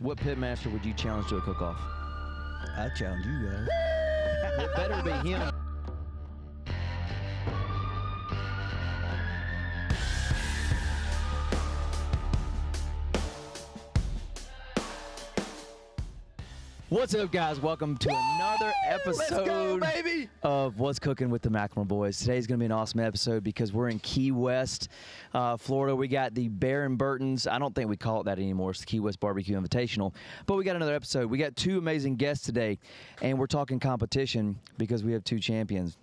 What pitmaster would you challenge to a cook-off? I challenge you guys. It better be him. What's up, guys? Welcome to another episode of What's Cooking with the McLemore Boys. Today's going to be an awesome episode because we're in Key West, Florida. We got the Bear and Burton's. I don't think we call it that anymore. It's the Key West Barbecue Invitational. But we got another episode. We got two amazing guests today, and we're talking competition because we have two champions.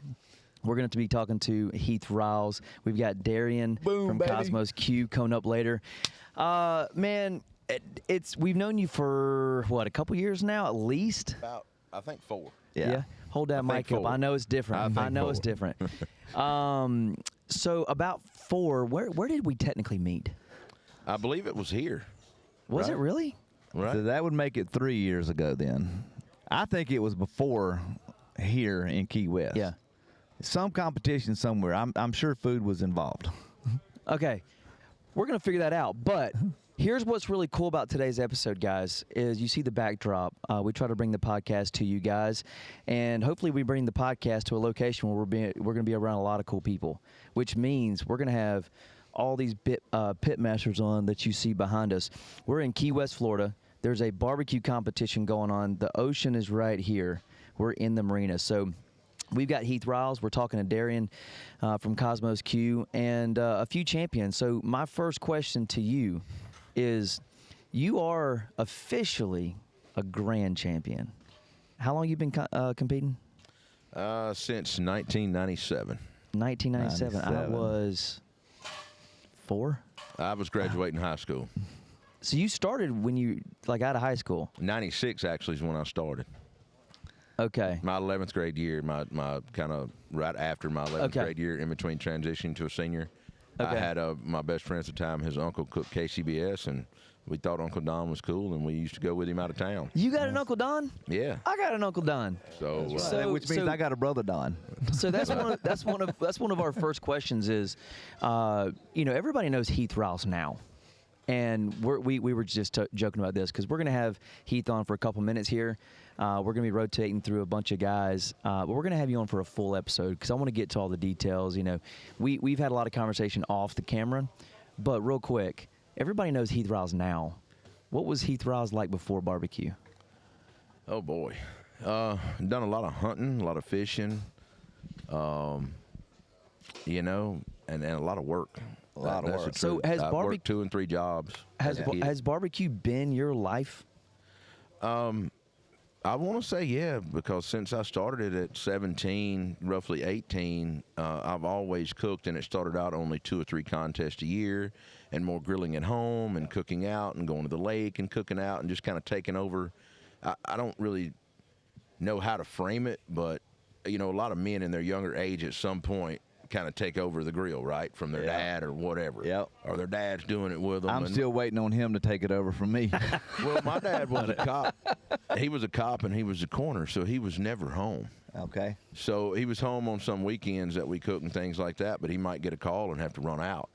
We're going to be talking to Heath Riles. We've got Darian from Kosmo's Q coming up later. Man, we've known you for what, a couple years now at least? About, I think 4. Yeah. Hold that mic up. I know it's different. I know it's different. So about 4. Where did we technically meet? I believe it was here. Was it really? Right. So that would make it 3 years ago then. I think it was before here in Key West. Yeah. Some competition somewhere. I'm sure food was involved. Okay. We're going to figure that out. But here's what's really cool about today's episode, guys, is you see the backdrop. We try to bring the podcast to you guys, and hopefully we bring the podcast to a location where we're going to be around a lot of cool people, which means we're going to have all these pit masters on that you see behind us. We're in Key West, Florida. There's a barbecue competition going on. The ocean is right here. We're in the marina. So we've got Heath Riles. We're talking to Darian from Kosmo's Q and a few champions. So my first question to you is, you are officially a grand champion. How long you been competing? Since 1997. 1997. I was 4. I was graduating high school. So you started when you, like, out of high school? 96 actually is when I started. Okay. My 11th grade year, my kind of right after my 11th grade year, in between transitioning to a senior. I had my best friend at the time, his uncle cooked KCBS, and we thought Uncle Don was cool, and we used to go with him out of town. You got an Uncle Don? Yeah. I got an Uncle Don. Which means I got a brother Don. So that's one of our first questions is, everybody knows Heath Riles now. And we were just joking about this because we're going to have Heath on for a couple minutes here. We're going to be rotating through a bunch of guys, but we're going to have you on for a full episode because I want to get to all the details. You know, we've had a lot of conversation off the camera, but real quick, everybody knows Heath Riles now. What was Heath Riles like before barbecue? Oh boy, done a lot of hunting, a lot of fishing, and a lot of work. A lot of work. So has I've worked 2 and 3 jobs. Has barbecue been your life? I want to say yeah, because since I started at 17, roughly 18, I've always cooked, and it started out only 2 or 3 contests a year, and more grilling at home and cooking out and going to the lake and cooking out and just kind of taking over. I don't really know how to frame it, but a lot of men in their younger age at some point kind of take over the grill, right, from their dad or whatever. Yep. Or their dad's doing it with them. I'm still waiting on him to take it over from me. Well, my dad was a cop. He was a cop, and he was a coroner, so he was never home. Okay. So he was home on some weekends that we cook and things like that, but he might get a call and have to run out.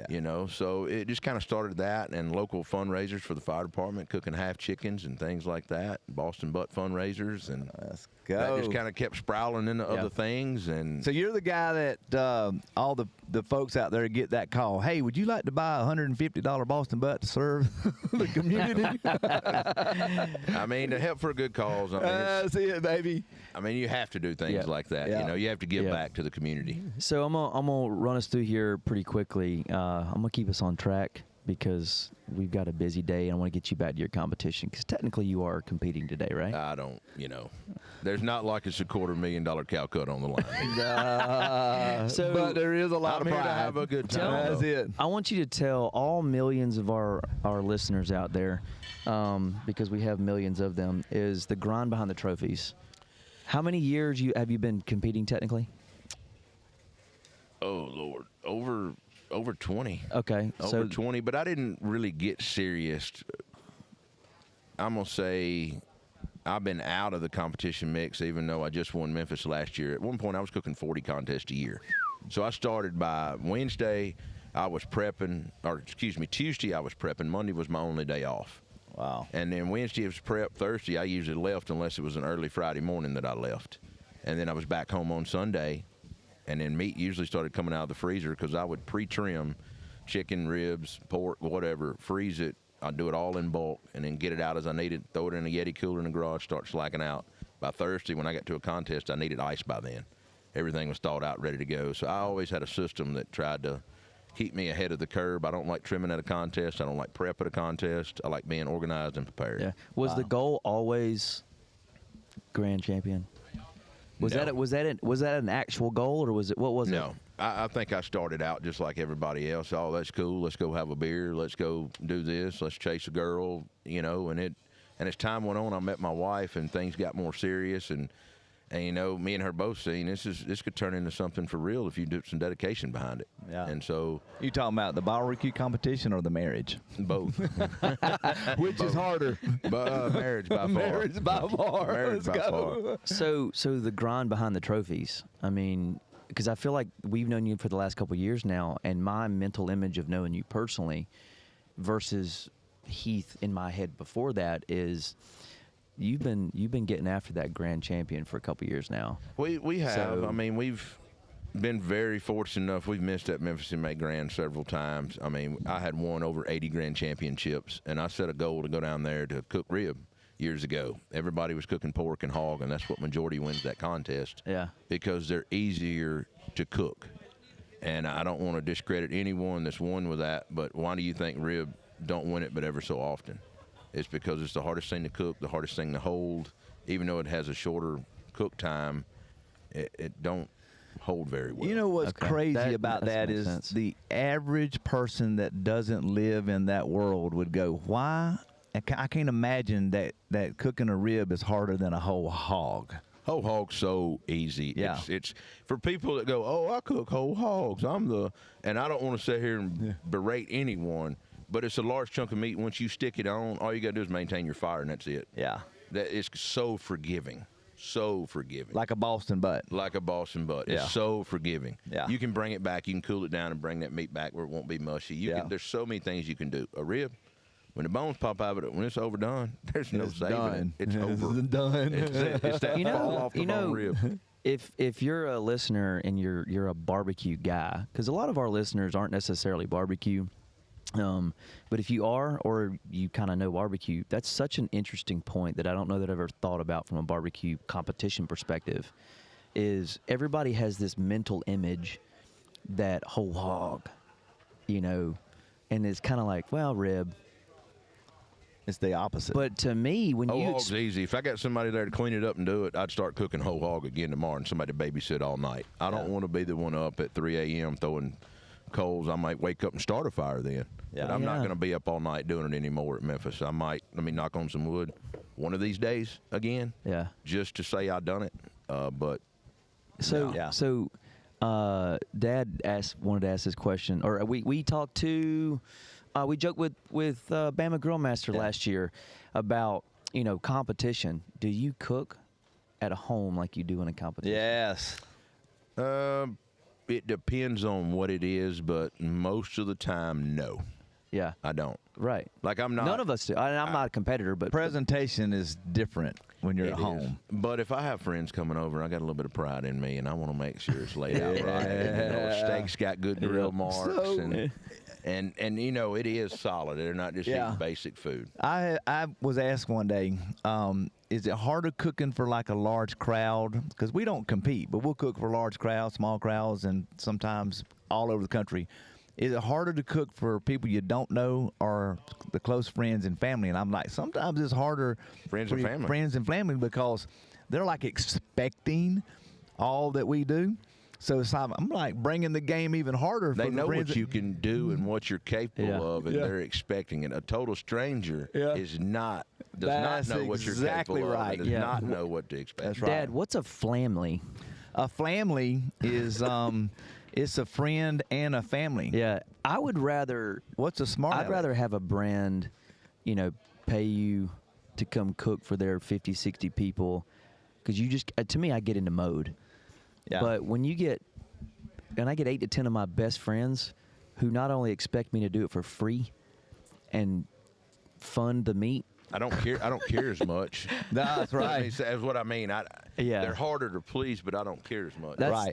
Yeah. So it just kind of started that, and local fundraisers for the fire department, cooking half chickens and things like that, Boston butt fundraisers, and let's go. That just kind of kept sprouling into other things. And so you're the guy that all the folks out there get that call. Hey, would you like to buy a $150 Boston butt to serve the community? I mean, to help for a good cause. I mean, see it, baby. I mean, you have to do things like that. Yeah. You have to give back to the community. So I'm gonna run us through here pretty quickly. I'm gonna keep us on track because we've got a busy day, and I want to get you back to your competition because technically you are competing today, right? I don't, there's not like it's a $250,000 cow cut on the line. But there is a lot of here pride. to have a good time. That's it. I want you to tell all millions of our listeners out there, because we have millions of them, is the grind behind the trophies. How many years have you been competing technically? Oh Lord, over 20. Okay, over 20. But I didn't really get serious. I'm gonna say I've been out of the competition mix, even though I just won Memphis last year. At one point, I was cooking 40 contests a year. So I started by Wednesday. I was prepping, or excuse me, Tuesday I was prepping. Monday was my only day off. Wow. And then Wednesday was prep. Thursday I usually left unless it was an early Friday morning that I left. And then I was back home on Sunday. And then meat usually started coming out of the freezer because I would pre-trim chicken, ribs, pork, whatever, freeze it. I'd do it all in bulk and then get it out as I needed, throw it in a Yeti cooler in the garage, start slacking out. By Thursday, when I got to a contest, I needed ice by then. Everything was thawed out, ready to go. So I always had a system that tried to keep me ahead of the curve. I don't like trimming at a contest. I don't like prep at a contest. I like being organized and prepared. Yeah. Was the goal always grand champion? Was No. Was that an actual goal, or was it what was it? No, I think I started out just like everybody else. Oh, that's cool. Let's go have a beer. Let's go do this. Let's chase a girl. And as time went on, I met my wife, and things got more serious. And me and her both seen this could turn into something for real if you do some dedication behind it. Yeah. And so You talking about the barbecue competition or the marriage? both. Which is harder? Marriage by far. Marriage by far. Marriage Let's by go. So the grind behind the trophies. I mean, because I feel like we've known you for the last couple of years now, and my mental image of knowing you personally versus Heath in my head before that is you've been getting after that grand champion for a couple of years now. We have. So- I mean, we've been very fortunate enough. We've missed that Memphis Inmate Grand several times. I mean, I had won over 80 grand championships, and I set a goal to go down there to cook rib years ago. Everybody was cooking pork and hog, and that's what majority wins that contest. Yeah. Because they're easier to cook. And I don't want to discredit anyone that's won with that, but why do you think rib don't win it but ever so often? It's because it's the hardest thing to cook, the hardest thing to hold. Even though it has a shorter cook time, it don't hold very well. You know what's Okay. crazy about that that makes is sense. the average person that doesn't live in that world would go, why? I can't imagine that cooking a rib is harder than a whole hog. Whole hog's so easy. Yeah. It's for people that go, oh, I cook whole hogs. And I don't want to sit here and berate anyone, but it's a large chunk of meat. Once you stick it on, all you got to do is maintain your fire, and that's it. Yeah. That it's so forgiving. So forgiving. Like a Boston butt. Like a Boston butt. Yeah. It's so forgiving. Yeah. You can bring it back. You can cool it down and bring that meat back where it won't be mushy. There's so many things you can do. A rib, when the bones pop out of it, when it's overdone, there's no It's saving done. it. It's over. It's done. It's that fall off the bone rib. If you're a listener and you're a barbecue guy, because a lot of our listeners aren't necessarily barbecue, but if you are or you kind of know barbecue, that's such an interesting point that I don't know that I've ever thought about from a barbecue competition perspective. Is everybody has this mental image that whole hog, and it's kind of like, well, rib. It's the opposite. But to me, when Whole you hog's easy. If I got somebody there to clean it up and do it, I'd start cooking whole hog again tomorrow and somebody to babysit all night. I don't want to be the one up at 3 a.m. throwing coals. I might wake up and start a fire then. Yeah. But I'm not Yeah. going to be up all night doing it anymore at Memphis. Let me knock on some wood one of these days again, yeah. just to say I done it. But So, Yeah. Dad wanted to ask this question, or we talked to, we joked with Bama Grillmaster last year about competition. Do you cook at a home like you do in a competition? yes. it depends on what it is, but most of the time, no, Yeah. I don't. Right. Like I'm not. None of us do. I'm not a competitor, but Presentation is different when you're It at is. home. But if I have friends coming over, I got a little bit of pride in me, and I want to make sure it's laid out right. The steak's got good grill marks, So- and it is solid. They're not just Yeah. eating basic food. I was asked one day, is it harder cooking for like a large crowd? Because we don't compete, but we'll cook for large crowds, small crowds, and sometimes all over the country. Is it harder to cook for people you don't know or the close friends and family? And I'm like, sometimes it's harder Friends for and your family. friends and family because they're like expecting all that we do. So it's like, I'm like bringing the game even harder. They for the know friends what you can do and what you're capable Yeah. of, and Yeah. they're expecting it. A total stranger Yeah. does not That's know what you're exactly capable right. of. And does Yeah. not know what to expect. That's right. Dad, what's a flamly? A family is it's a friend and a family. Yeah, I would rather. What's a smart? I'd rather have a brand, pay you to come cook for their 50, 60 people, because you just to me I get into mode. Yeah. But when you get, and I get 8 to 10 of my best friends who not only expect me to do it for free, and fund the meat? I don't care. I don't care as much. That's right. That's what I mean. Yeah. They're harder to please, but I don't care as much. That's right.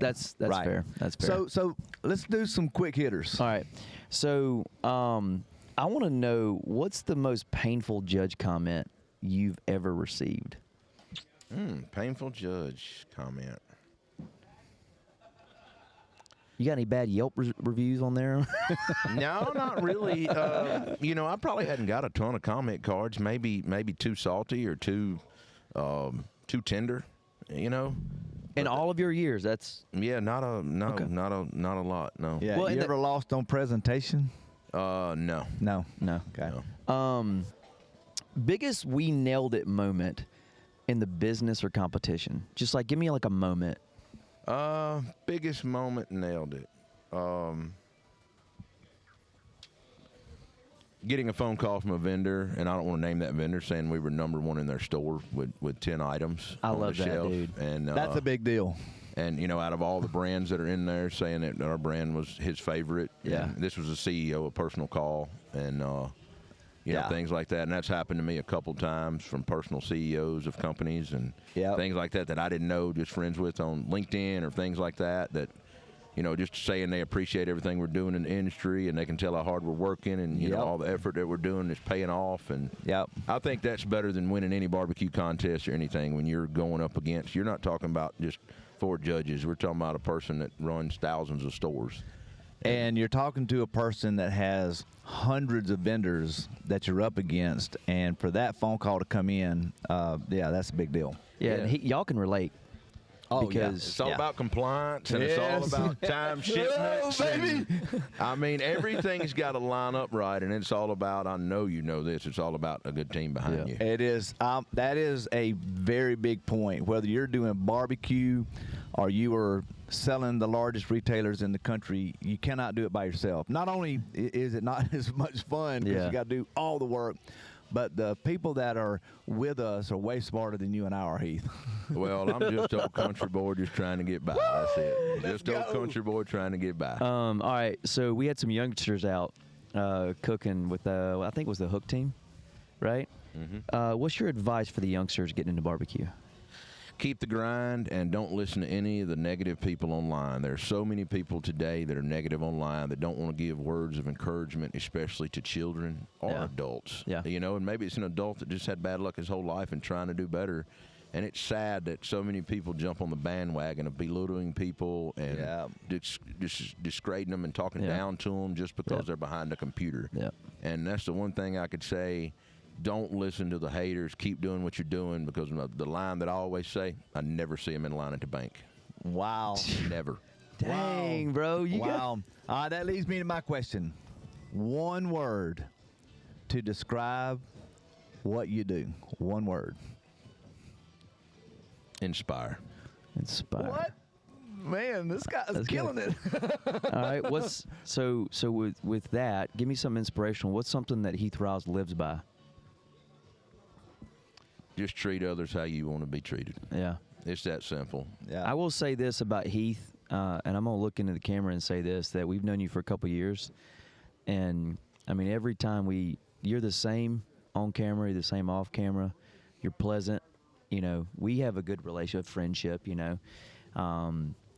fair. That's fair. So let's do some quick hitters. All right. So I want to know, what's the most painful judge comment you've ever received? Painful judge comment. You got any bad Yelp reviews on there? No, not really. I probably hadn't got a ton of comment cards. Maybe too salty or too tender. In all of your years, that's Yeah, not a lot. No. Yeah. Well, you and ever lost on presentation? No. No. okay. No. Biggest we nailed it moment in the business or competition. Just like, give me like a moment. Biggest moment, nailed it. Getting a phone call from a vendor, and I don't want to name that vendor, saying we were number one in their store with 10 items I on love the that, shelf. dude. And That's a big deal. And out of all the brands that are in there, saying that our brand was his favorite. Yeah. And this was a CEO, a personal call, and Yeah. things like that. And that's happened to me a couple times from personal CEOs of companies and Yep. things like that I didn't know, just friends with on LinkedIn or things like that. Just saying they appreciate everything we're doing in the industry, and they can tell how hard we're working, and Yep. all the effort that we're doing is paying off. And Yep. I think that's better than winning any barbecue contest or anything. When you're going up against, you're not talking about just 4 judges. We're talking about a person that runs thousands of stores. And you're talking to a person that has hundreds of vendors that you're up against, and for that phone call to come in, that's a big deal. Yeah, Yeah. and y'all can relate. Oh, because It's all about compliance, and it's all Yes. about time shipments. baby. Everything's got to line up right, and it's all about, I know you know this, it's all about a good team behind you. It is. That is a very big point. Whether you're doing barbecue or you are selling the largest retailers in the country, you cannot do it by yourself. Not only is it not as much fun because you got to do all the work, but the people that are with us are way smarter than you and I are, Heath. Well, I'm just old country boy just trying to get by. That's it. Let's Just old go. country boy trying to get by. All right, so we had some youngsters out cooking with, I think it was the Hook team, right? Mm-hmm. What's your advice for the youngsters getting into barbecue? Keep the grind and don't listen to any of the negative people online. There are so many people today that are negative online that don't want to give words of encouragement, especially to children or adults. Yeah. And maybe it's an adult that just had bad luck his whole life and trying to do better. And it's sad that so many people jump on the bandwagon of belittling people and just disgrading them and talking down to them just because they're behind a computer. Yeah. And that's the one thing I could say. Don't listen to the haters. Keep doing what you're doing, because the line that I always say, I never see them in line at the bank. Wow. Never. Dang, bro. You got That leads me to my question. One word to describe what you do. One word. Inspire. inspired. What? Man, this guy's That's killing good. it. All right, what's so with that? Give me some inspirational. What's something that Heath Riles lives by? Just treat others how you want to be treated. Yeah, It's that simple. Yeah. I will say this about Heath, and I'm gonna look into the camera and say this: that we've known you for a couple years, and I mean every time you're the same on camera, you're the same off camera. You're pleasant. You know, we have a good relationship, friendship. You know.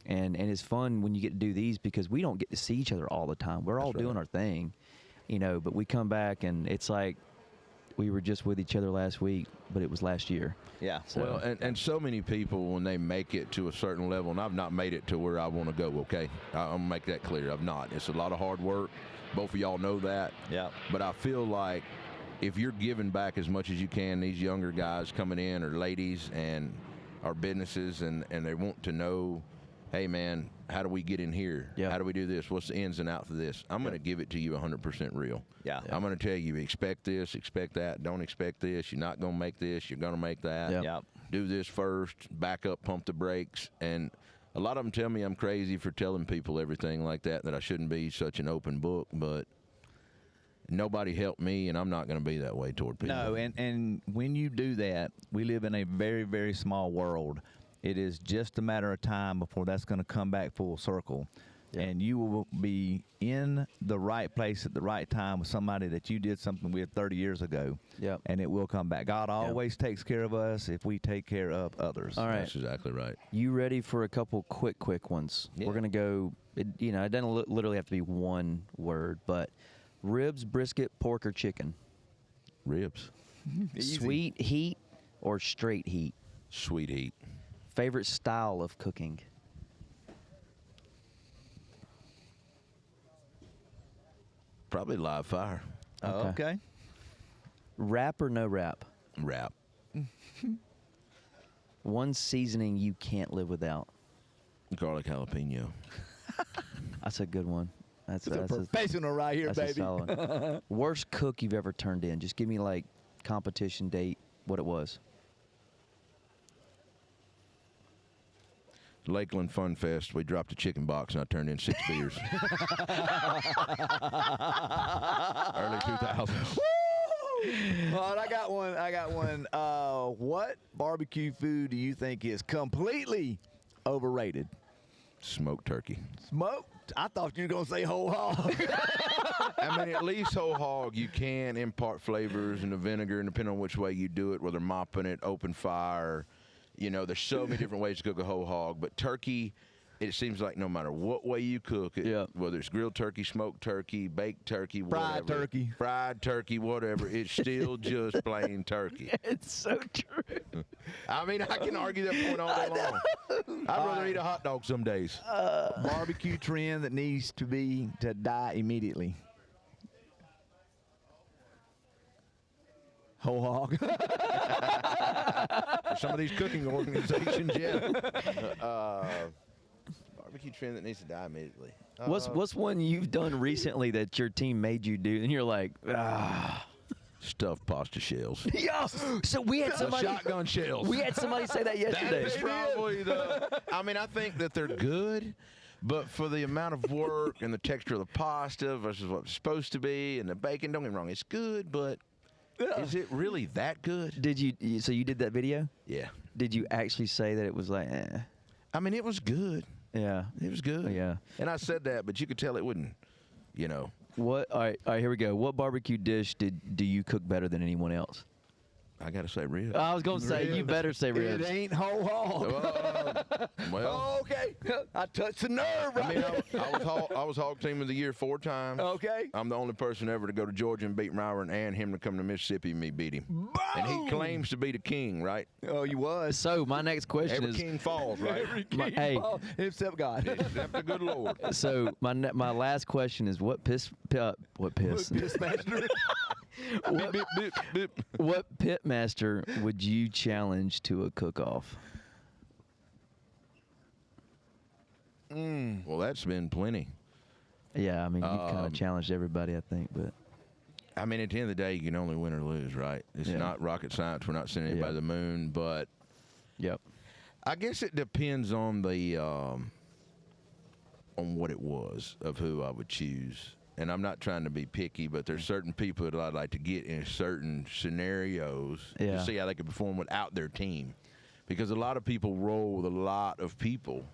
And it's fun when you get to do these because we don't get to see each other all the time. We're all doing our thing, you know, but we come back and it's like we were just with each other last week, but it was last year. Yeah. So, Well, and so many people, when they make it to a certain level, and I've not made it to where I want to go, okay? I'll make that clear. I've not. It's a lot of hard work. Both of y'all know that. Yeah. But I feel like if you're giving back as much as you can, these younger guys coming in, or ladies, and our businesses, and they want to know, hey, man, how do we get in here? Yeah. How do we do this? What's the ins and outs of this? I'm going to give it to you 100% real. Yeah. I'm going to tell you, expect this, expect that. Don't expect this. You're not going to make this. You're going to make that. Yeah. Yeah. Do this first. Back up, pump the brakes. And a lot of them tell me I'm crazy for telling people everything like that I shouldn't be such an open book. But nobody helped me, and I'm not going to be that way toward people. No, and when you do that, we live in a very, very small world. It is just a matter of time before that's going to come back full circle. Yeah. and you will be in the right place at the right time with somebody that you did something with 30 years ago. Yep. And it will come back. God always takes care of us if we take care of others. All right. That's exactly right. You ready for a couple quick ones? Yeah. We're gonna go. It doesn't literally have to be one word, but ribs, brisket, pork, or chicken. Ribs. Easy. Sweet heat or straight heat. Sweet heat. Favorite style of cooking. Probably live fire. Oh, okay. Wrap or no wrap. Wrap. One seasoning you can't live without. Garlic jalapeno. That's a good one. That's It's a professional right here, that's a baby. solid one. Worst cook you've ever turned in. Just give me like competition date, what it was. Lakeland Fun Fest. We dropped a chicken box and I turned in 6 beers. Early 2000s. All right, I got one. What barbecue food do you think is completely overrated? Smoked turkey. Smoked? I thought you were going to say whole hog. I mean, at least whole hog, you can impart flavors and the vinegar, and depending on which way you do it, whether mopping it, open fire, there's so many different ways to cook a whole hog. But turkey, it seems like no matter what way you cook it, Yeah. whether it's grilled turkey, smoked turkey, baked turkey, Fried turkey, whatever, it's still just plain turkey. It's so true. I mean, I can argue that point all day long. I'd rather eat a hot dog some days. Barbecue trend that needs to die immediately. Whole hog. For some of these cooking organizations, yeah. Barbecue trend that needs to die immediately. What's one you've done recently that your team made you do, and you're like, ah. Stuffed pasta shells. Yeah. So we had somebody. Shotgun shells. We had somebody say that yesterday. That's probably I mean, I think that they're good, but for the amount of work and the texture of the pasta versus what it's supposed to be, and the bacon, don't get me wrong, it's good, but is it really that good? Did you? So you did that video? Yeah. Did you actually say that it was like, eh? I mean, it was good. Yeah. It was good. Yeah. And I said that, but you could tell it wouldn't, What? All right. Here we go. What barbecue dish do you cook better than anyone else? I got to say ribs. I was gonna say you better say ribs. It ain't whole hog. Well, Okay. I touched the nerve right I mean, I was Hog Team of the Year 4 times. Okay. I'm the only person ever to go to Georgia and beat Myron, and him to come to Mississippi and me beat him. Boom! And he claims to be the king, right? Oh, you was. So my next question Every is, king falls, right? hey. Except God. Except the good Lord. so my last question is, what piss? Pissmaster. Beep, beep, beep, beep. What pitmaster would you challenge to a cook-off? Well, that's been plenty. Yeah, I mean, you've kind of challenged everybody, I think, but I mean, at the end of the day, you can only win or lose, right? It's Yeah. not rocket science. We're not sending anybody to the moon, but yep. I guess it depends on the on what it was of who I would choose. And I'm not trying to be picky, but there's certain people that I'd like to get in certain scenarios Yeah. to see how they could perform without their team. Because a lot of people roll with a lot of people.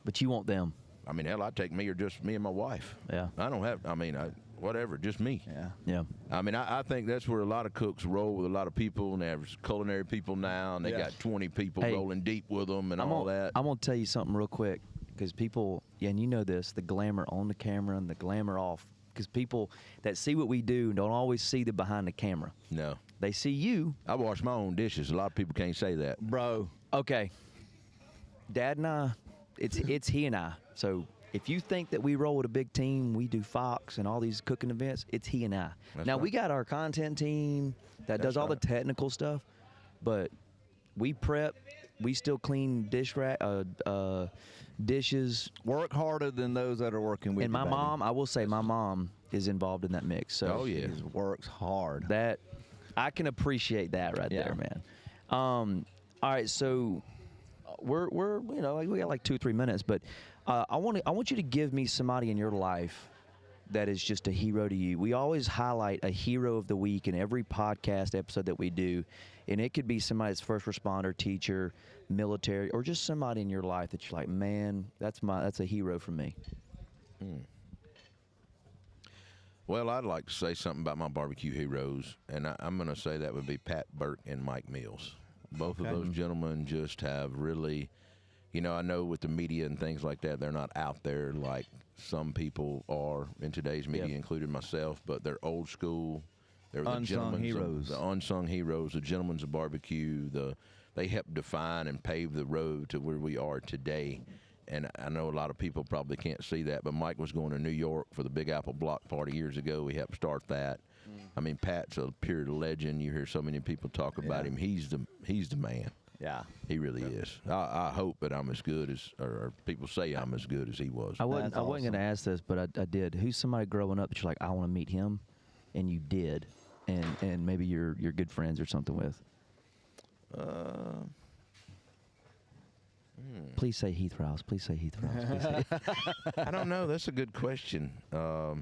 But you want them. I mean, hell, I'd take me or just me and my wife. Yeah. I don't have, whatever, just me. Yeah. Yeah. I mean, I think that's where a lot of cooks roll with a lot of people, and they have culinary people now, and they got 20 people Hey, rolling deep with them and I'm all gonna, that. I'm gonna tell you something real quick, because people, and you know this, the glamour on the camera and the glamour off. Because people that see what we do don't always see the behind the camera. No. They see you. I wash my own dishes. A lot of people can't say that. Bro. Okay. Dad and I, it's he and I. So if you think that we roll with a big team, we do Fox and all these cooking events, it's he and I. That's now, right. we got our content team that does all right. the technical stuff, but we prep. We still clean dishes. Work harder than those that are working with And you, my baby. mom, I will say my mom is involved in that mix. So Oh, yeah. She works hard. that I can appreciate that right Yeah. there, man. All right, so we're we got like 2-3 minutes, but I want you to give me somebody in your life that is just a hero to you. We always highlight a hero of the week in every podcast episode that we do, and it could be somebody that's first responder, teacher, military, or just somebody in your life that you're like, man, that's a hero for me. Well, I'd like to say something about my barbecue heroes, and I'm going to say that would be Pat Burke and Mike Mills. Both of those gentlemen just have really, you know, I know with the media and things like that, they're not out there like some people are in today's media, including myself, but they're old school. They're the Unsung heroes. The unsung heroes, the gentlemen's of barbecue. They helped define and pave the road to where we are today. And I know a lot of people probably can't see that, but Mike was going to New York for the Big Apple Block Party years ago. We helped start that. I mean, Pat's a pure legend. You hear so many people talk about him. He's the man. Yeah, he really is. I hope that I'm as good as, or people say I'm as good as he was. I wasn't going to ask this, but I did. Who's somebody growing up that you're like, I want to meet him, and you did, and maybe you're good friends or something with? Please say Heath Riles. Please say Heath Riles. Please say I don't know. That's a good question. I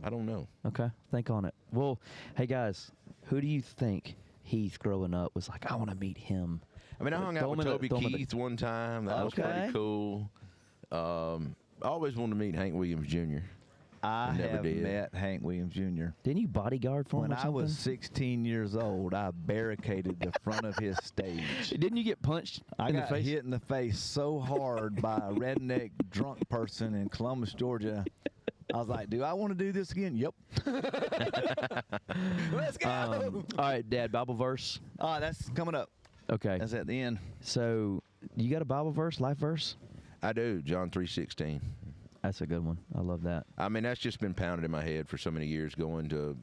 don't know. Okay, think on it. Well, hey guys, who do you think Heath growing up was like, I want to meet him? I mean, I hung out with Toby Keith one time. That was pretty cool. I always wanted to meet Hank Williams Jr. I have met Hank Williams Jr. Didn't you bodyguard for him when or something? I was 16 years old? I barricaded the front of his stage. Didn't you get punched in the face? I got hit in the face so hard by a redneck drunk person in Columbus, Georgia. I was like, do I want to do this again? Yep. Let's go. All right, Dad, Bible verse. That's coming up. Okay. That's at the end. So, you got a Bible verse, life verse? I do, John 3:16. That's a good one. I love that. I mean, that's just been pounded in my head for so many years, going to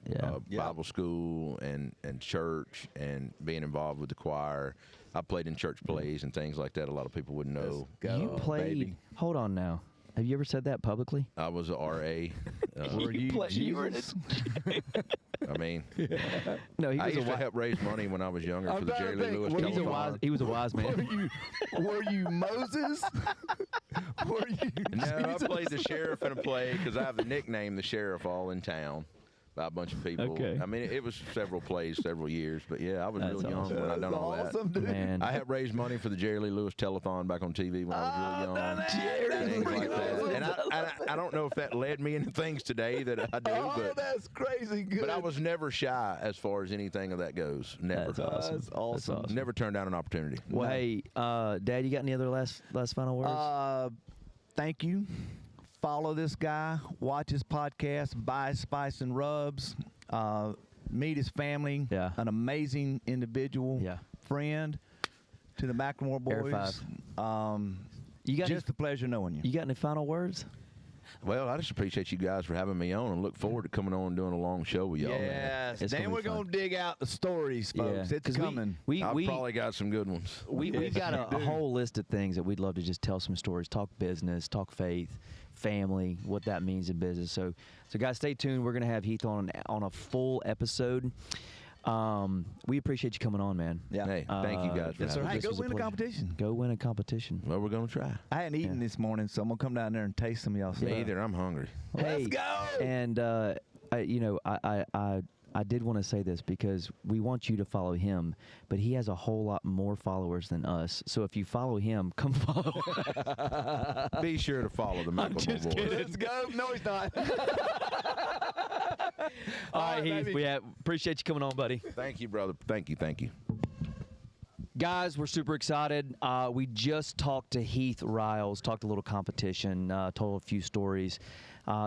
Bible school and church and being involved with the choir. I played in church plays and things like that. A lot of people wouldn't know. You played. Baby. Hold on now. Have you ever said that publicly? I was a RA. Were you Jesus? I mean, no, he I was used to help raise money when I was younger for the Jerry Lee Lewis telethon. He was a wise man. Were you Moses? Were you No, Jesus? I played the sheriff in a play because I have the nickname the sheriff all in town by a bunch of people. Okay. I mean, it was several plays, several years, but yeah, I was real young awesome. when I done all that. Dude. Man. I helped raise money for the Jerry Lee Lewis telethon back on TV when I was real young. Things like that. And I don't know if that led me into things today that I do, but that's crazy good. But I was never shy as far as anything of that goes. Never. That's awesome. That's awesome. Never turned down an opportunity. Well, hey, Dad, you got any other last final words? Thank you. Follow this guy. Watch his podcast, Buy Spice and Rubs. Meet his family. Yeah. An amazing individual. Yeah. Friend to the McLemore boys. Air five. You got just a pleasure knowing you. You got any final words? Well, I just appreciate you guys for having me on and look forward to coming on and doing a long show with y'all. Yes. It's Then gonna be we're fun. going to dig out the stories, folks. It's coming. I've probably got some good ones. We've got a whole list of things that we'd love to just tell some stories, talk business, talk faith, family, what that means in business. So guys, stay tuned. We're going to have Heath on a full episode. We appreciate you coming on, man. Yeah. Hey, thank you guys for having me. Hey, This go was a win a pleasure. competition. Go win a competition. Well, we're going to try. I hadn't eaten this morning, so I'm going to come down there and taste some of y'all stuff. Me either. I'm hungry. Hey, Let's go! And I did want to say this because we want you to follow him, but he has a whole lot more followers than us. So if you follow him, come follow. Be sure to follow the McLemore boys. Let's go. No, he's not. All right, Heath. baby. We appreciate you coming on, buddy. Thank you, brother. Thank you. Thank you. Guys, we're super excited. We just talked to Heath Riles, talked a little competition, told a few stories.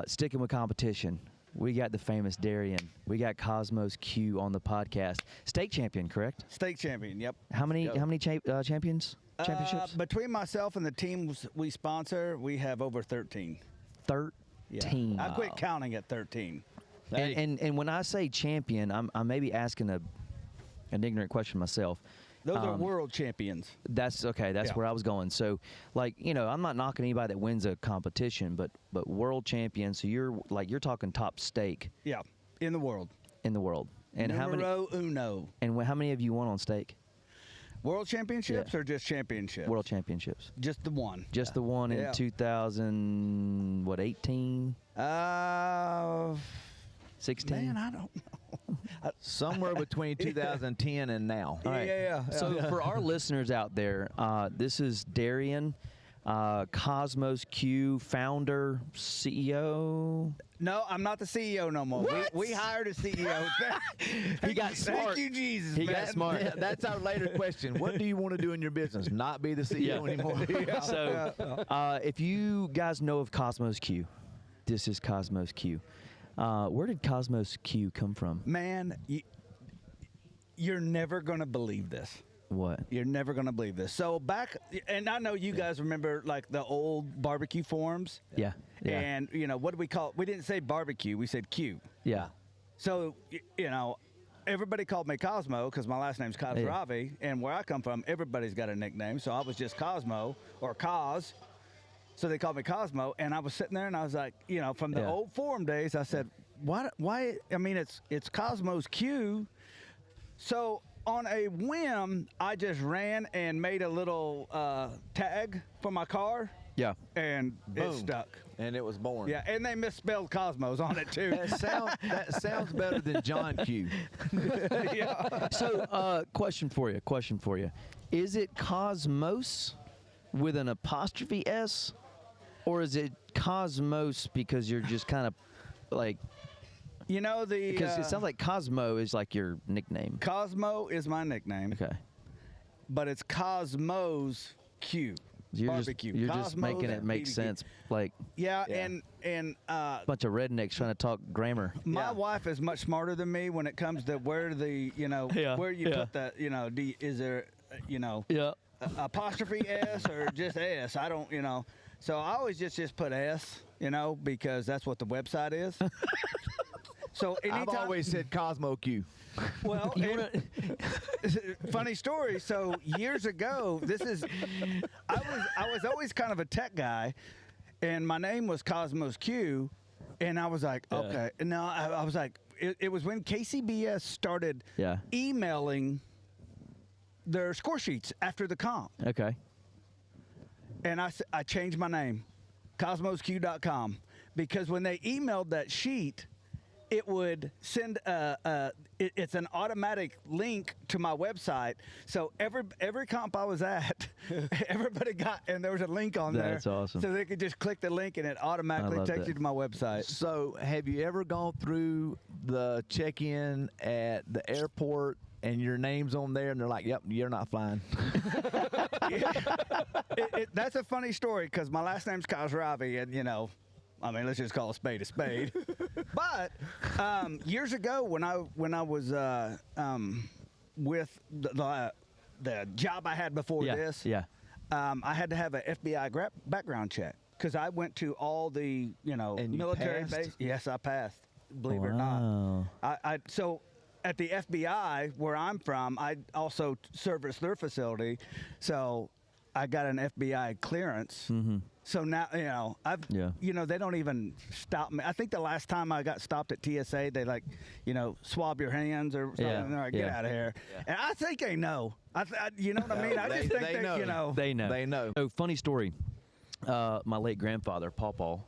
Sticking with competition, we got the famous Darian. We got Kosmo's Q on the podcast. State champion, correct? State champion, yep. How many champions? Championships? Between myself and the teams we sponsor, we have over 13. 13. I quit counting at 13. And when I say champion, I'm maybe asking an ignorant question myself. Those are world champions. That's okay. That's Yeah. where I was going. So, I'm not knocking anybody that wins a competition, but world champion. So you're talking top stake Yeah, in the world. in the world. And Numero uno. how many of you won on stake? World championships Yeah. or just championships? World championships. Just the one. Just the one in Yeah. 2018, Uh, 16. man, I don't know. Somewhere between 2010 and now. All right. Yeah. So for our listeners out there, this is Darian. Cosmos Q founder, CEO. No, I'm not the CEO no more. What? We hired a CEO. He got smart. Thank you, Jesus. He man. got smart. Yeah, that's our later question. What do you want to do in your business? Not be the CEO anymore. So, if you guys know of Cosmos Q, this is Cosmos Q. Where did Cosmos Q come from? Man, you're never going to believe this. What? You're never going to believe this. So back, and I know you guys remember like the old barbecue forums. Yeah. Yeah. And, you know, what do we call it? We didn't say barbecue. We said Q. Yeah. So, you know, everybody called me Kosmo because my last name's Khosravi. And where I come from, everybody's got a nickname. So I was just Kosmo or Cos. So they called me Kosmo. And I was sitting there and I was like, you know, from the old forum days, I said, why? I mean, it's Cosmos Q. So on a whim, I just ran and made a little tag for my car. Yeah. And Boom. it stuck. And it was born. Yeah, and they misspelled Cosmos on it too. That sounds better than John Q. Yeah. So, question for you. Is it Cosmos with an apostrophe S? Or is it Cosmos because you're just kind of like... You know, Because it sounds like Cosmo is like your nickname. Cosmo is my nickname, Okay. but it's Cosmos Q. You're Barbecue. just Cosmos making it make BBQ. sense. Like Yeah, Yeah. and bunch of rednecks trying to talk grammar. my wife is much smarter than me when it comes to where the where you put that is there Yeah. Apostrophe S or just S? I don't So I always just put S because that's what the website is. So anytime, I've always said Cosmo Q. well, funny story. So years ago, I was always kind of a tech guy, and my name was Cosmos Q, and I was like, okay. And now I was like, it was when KCBS started emailing their score sheets after the comp, Okay. and I changed my name, CosmosQ.com, because when they emailed that sheet, it would send it's an automatic link to my website. So every comp I was at, everybody got, and there was a link on there. That's awesome. So they could just click the link and it automatically love takes that. you to my website. So, have you ever gone through the check-in at the airport and your name's on there, and they're like, "Yep, you're not flying." That's a funny story because my last name's Khosravi, and I mean, let's just call a spade a spade. But years ago, when I was with the job I had before this, I had to have an FBI background check because I went to all the And you military passed? base. Yes, I passed. Believe it or not. So at the FBI where I'm from, I also service their facility, so I got an FBI clearance. Mm-hmm. So now, they don't even stop me. I think the last time I got stopped at TSA, they swab your hands or something. And they're like, get out of here. Yeah. And I think they know. You know what I mean? I just think they know. They know. They know. Oh, funny story. My late grandfather, Paw,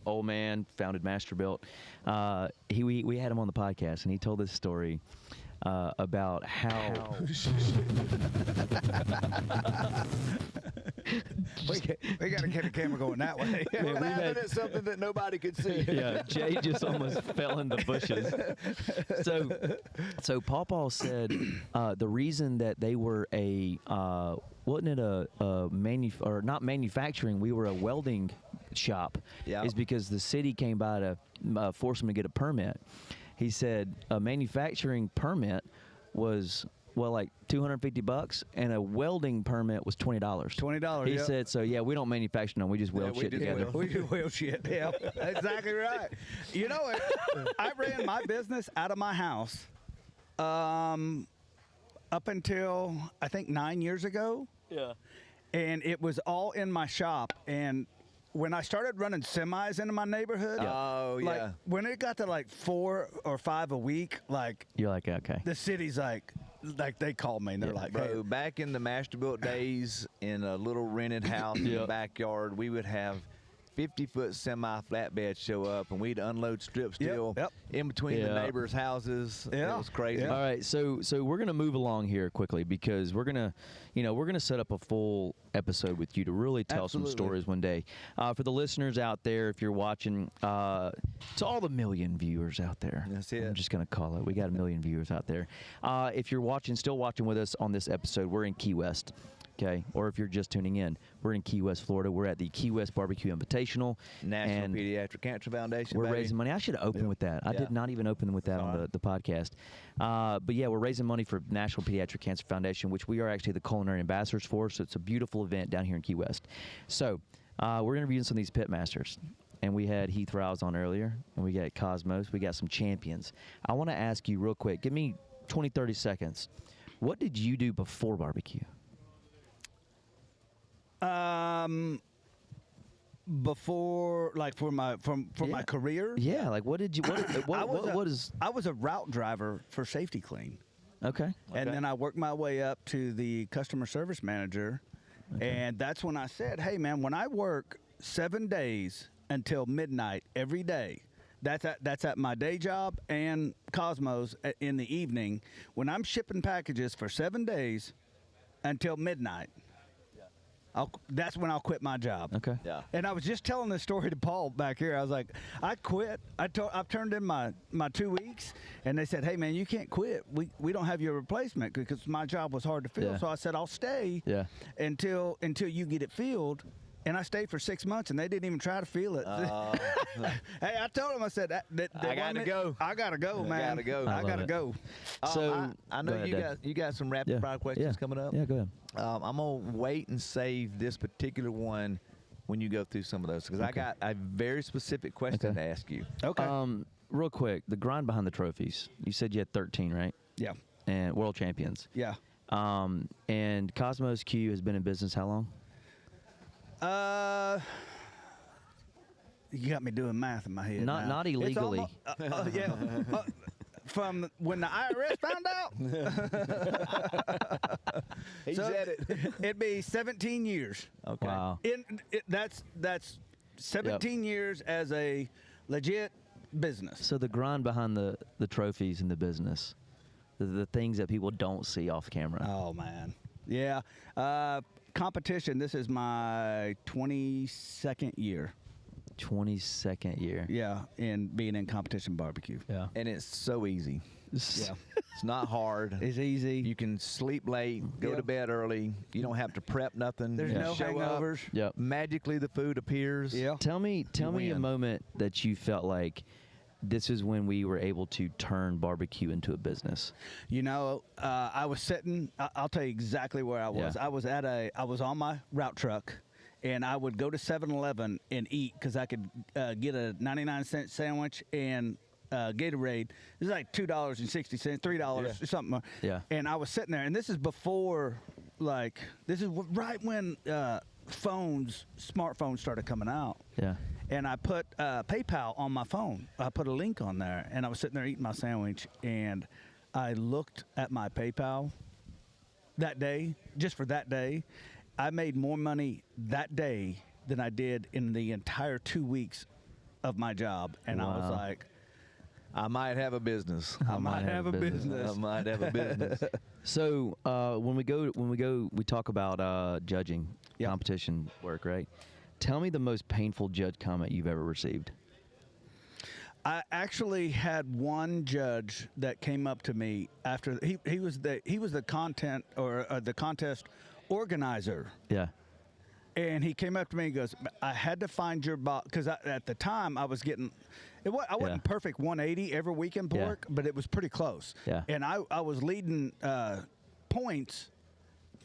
old man, founded Masterbuilt. We had him on the podcast, and he told this story about how. we got to get the camera going that way. We're laughing at something that nobody could see. Yeah, Jay just almost fell in the bushes. So Paw said the reason that they were wasn't it not manufacturing? We were a welding shop. Yeah. Is because the city came by to force them to get a permit. He said a manufacturing permit was like $250, and a welding permit was $20. $20. He said, so yeah, we don't manufacture them. We just weld shit together. We do wheel shit. Yeah, exactly right. I ran my business out of my house up until I think 9 years ago. Yeah. And it was all in my shop. And when I started running semis into my neighborhood, when it got to like 4 or 5 a week, you're like, okay. The city's like they called me and they're like, Bro, hey. back in the Masterbuilt days, in a little rented house in the backyard, we would have 50-foot semi-flatbed show up, and we'd unload strip steel in between the neighbors' houses. It was crazy. All right, so we're gonna move along here quickly because we're gonna set up a full episode with you to really tell some stories one day. For the listeners out there, if you're watching, to all the million viewers out there, that's it. I'm just gonna call it. We got a million viewers out there. If you're still watching with us on this episode, we're in Key West. Okay, or if you're just tuning in, we're in Key West, Florida. We're at the Key West Barbecue Invitational. National Pediatric Cancer Foundation. We're raising money. I should have opened with that. I did not even open with that on the podcast. But yeah, we're raising money for National Pediatric Cancer Foundation, which we are actually the culinary ambassadors for. So it's a beautiful event down here in Key West. So we're interviewing some of these pitmasters. And we had Heath Riles on earlier, and we got Kosmos. We got some champions. I want to ask you real quick. Give me 20, 30 seconds. What did you do before barbecue? Before, like, for my career. Yeah, like what did you? I was a route driver for Safety Clean. Okay. And then I worked my way up to the customer service manager, and that's when I said, "Hey, man, when I work 7 days until midnight every day, that's at my day job and Kosmo's in the evening. When I'm shipping packages for 7 days until midnight." That's when I'll quit my job. Okay. Yeah. And I was just telling this story to Paul back here. I was like, I quit. I've turned in my 2 weeks, and they said, "Hey, man, you can't quit. We don't have your replacement because my job was hard to fill." Yeah. So I said, "I'll stay until you get it filled." And I stayed for 6 months, and they didn't even try to feel it. Hey, I told them, I said, I gotta go. I gotta go, man. I gotta go. I gotta go. So I know you got some rapid fire questions coming up. Yeah, go ahead. I'm gonna wait and save this particular one when you go through some of those because I got a very specific question to ask you. Okay. Real quick, the grind behind the trophies. You said you had 13, right? Yeah. And world champions. Yeah. And Kosmos Q has been in business how long? You got me doing math in my head. Not illegally. From when the IRS found out. He said it. It'd be 17 years. Okay. Wow. That's 17 years as a legit business. So the grind behind the trophies in the business, the things that people don't see off camera. Oh man. Yeah. Competition. This is my 22nd year. 22nd year. Yeah, in being in competition barbecue. Yeah. And it's so easy. Yeah. It's not hard. It's easy. You can sleep late, go to bed early. You don't have to prep nothing. There's no show hangovers. Up, Yep. magically the food appears. Yeah. Tell me a win. moment that you felt like this is when we were able to turn barbecue into a business. You know, I was sitting. I'll tell you exactly where I was. Yeah. I was on my route truck, and I would go to 7-Eleven and eat because I could get a 99-cent sandwich and Gatorade. This is like $2.60, $3 or something. Yeah. And I was sitting there, and this is before, this is right when smartphones started coming out. Yeah. And I put PayPal on my phone. I put a link on there, and I was sitting there eating my sandwich, and I looked at my PayPal that day, just for that day. I made more money that day than I did in the entire 2 weeks of my job. And I was like, I might have a business. I might have a business. I might have a business. So when we talk about judging competition work, right? Tell me the most painful judge comment you've ever received. I actually had one judge that came up to me after he was the content or the contest organizer. Yeah. And he came up to me and goes, "I had to find your box because at the time I was getting, I wasn't perfect 180 every week in pork, but it was pretty close. Yeah. And I was leading points,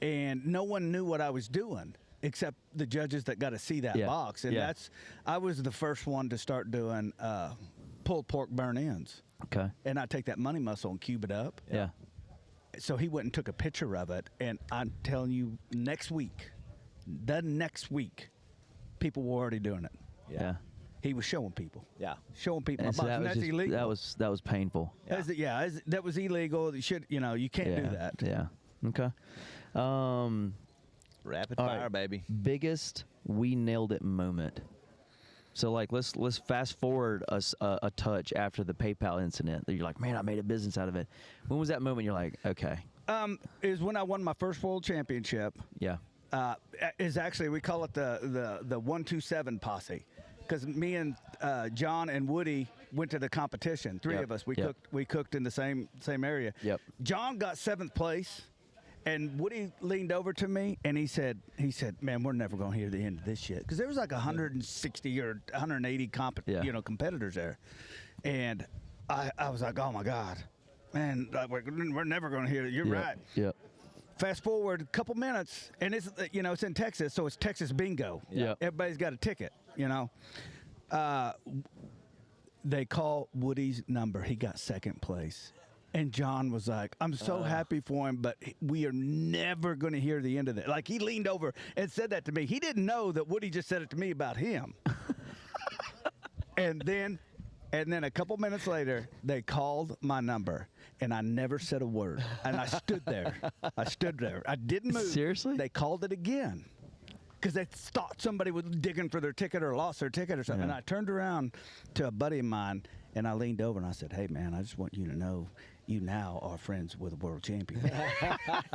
and no one knew what I was doing except the judges that got to see that box. And I was the first one to start doing pulled pork burn ends. Okay. And I take that money muscle and cube it up. Yeah. So he went and took a picture of it, and I'm telling you, the next week, people were already doing it. Yeah. He was showing people. Yeah. Showing people. And so And that's illegal. that was painful. That was illegal. You can't do that. Yeah. Okay. Rapid all fire, right. baby. Biggest we nailed it moment. So like let's fast forward a touch after the PayPal incident. You're like, man, I made a business out of it. When was that moment? You're like, okay. Is when I won my first world championship. Yeah. Is actually, we call it the 127 posse, because me and John and Woody went to the competition. Three of us. We cooked in the same area. Yep. John got 7th place, and Woody leaned over to me and he said, man, we're never going to hear the end of this shit, because there was like 160 or 180 competitors there, and I was like, oh my God, man, we're never going to hear it. You're right. Yep. Fast forward a couple minutes, and it's it's in Texas, so it's Texas bingo. Yeah. Everybody's got a ticket. They call Woody's number. He got 2nd place, and John was like, "I'm so happy for him, but we are never going to hear the end of it." Like, he leaned over and said that to me. He didn't know that Woody just said it to me about him. And then a couple minutes later, they called my number, and I never said a word. And I stood there. I didn't move. Seriously? They called it again, because they thought somebody was digging for their ticket or lost their ticket or something. Yeah. And I turned around to a buddy of mine, and I leaned over and I said, "Hey, man, I just want you to know you now are friends with a world champion."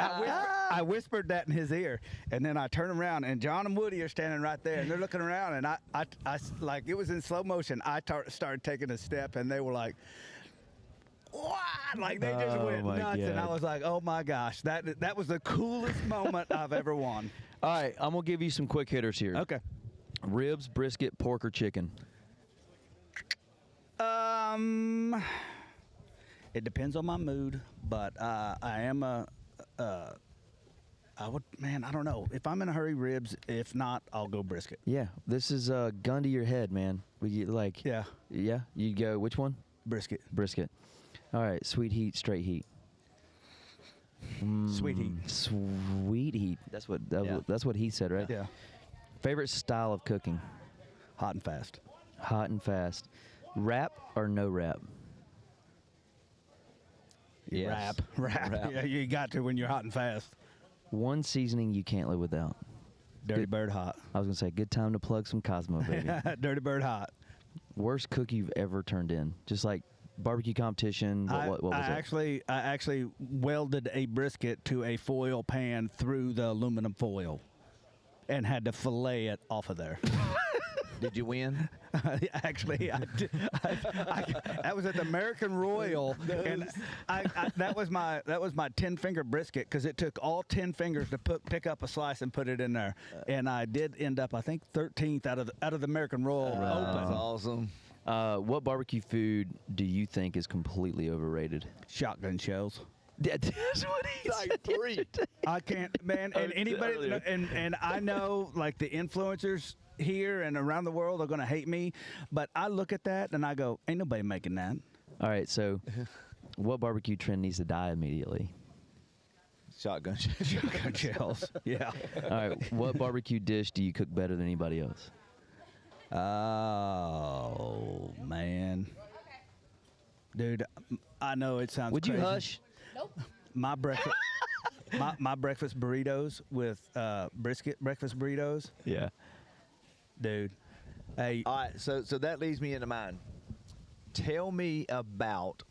I whispered that in his ear, and then I turned around, and John and Woody are standing right there, and they're looking around, and I like, it was in slow motion. I started taking a step, and they were like, "What?" Like, they just went my nuts, and I God. was like, "Oh my gosh, that was the coolest moment I've ever won." All right, I'm gonna give you some quick hitters here. Okay. Ribs, brisket, pork, or chicken? It depends on my mood, but I don't know. If I'm in a hurry, ribs. If not, I'll go brisket. Yeah, this is a gun to your head, man. Yeah. Yeah, you go. Which one? Brisket. Brisket. All right, sweet heat, straight heat. Sweet heat. Sweet heat. That's what he said, right? Yeah. Favorite style of cooking? Hot and fast. Hot and fast. Wrap or no wrap? Yes. Wrap. Yeah, you got to when you're hot and fast. One seasoning you can't live without. Dirty Bird hot. I was gonna say, good time to plug some Cosmo, baby. Dirty Bird hot. Worst cook you've ever turned in? Just like barbecue competition. What was it? I actually welded a brisket to a foil pan through the aluminum foil, and had to fillet it off of there. Did you win? Actually, I did. That was at the American Royal, and that was my 10-finger brisket, because it took all 10 fingers to pick up a slice and put it in there, and I did end up, I think, 13th out of the American Royal Open. That's awesome. What barbecue food do you think is completely overrated? Shotgun shells. That's what he said. 3. I can't, man. And anybody, and I know, like, the influencers here and around the world are going to hate me, but I look at that and I go, ain't nobody making that. All right, so what barbecue trend needs to die immediately? Shotgun. Shotgun shells. Yeah. All right, what barbecue dish do you cook better than anybody else? Oh, man. Dude, I know it sounds Would crazy. you hush? Nope. My breakfast, my breakfast burritos with brisket breakfast burritos. Yeah. Dude. Hey, All right, so that leads me into mine. Tell me about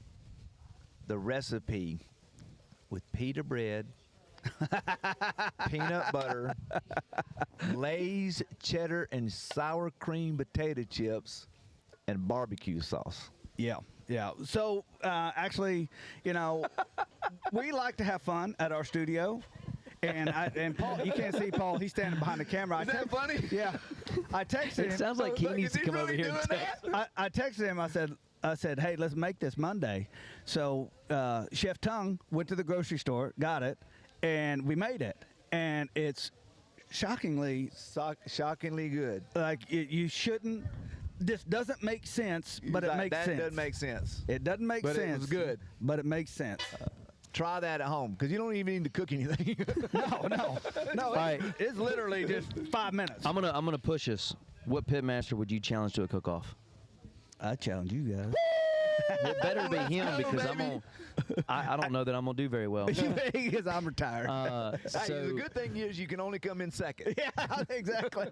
the recipe with pita bread, peanut butter, Lay's cheddar and sour cream potato chips, and barbecue sauce. yeah. So, actually, we like to have fun at our studio. And Paul, you can't see Paul. He's standing behind the camera. Is that funny? Yeah. I texted him. It sounds like he needs to come over here and I texted him. I said, hey, let's make this Monday. So Chef Tung went to the grocery store, got it, and we made it. And it's shockingly good. like you shouldn't. This doesn't make sense, but it makes sense. That doesn't make sense. It doesn't make But sense. it was good. But it makes sense. Try that at home, because you don't even need to cook anything. No. right. It's literally just 5 minutes. I'm gonna push us. What pitmaster would you challenge to a cook-off? I challenge you guys. It better be him, because I don't know that I'm gonna do very well. Because I'm retired. Hey, the good thing is you can only come in second. Yeah, exactly.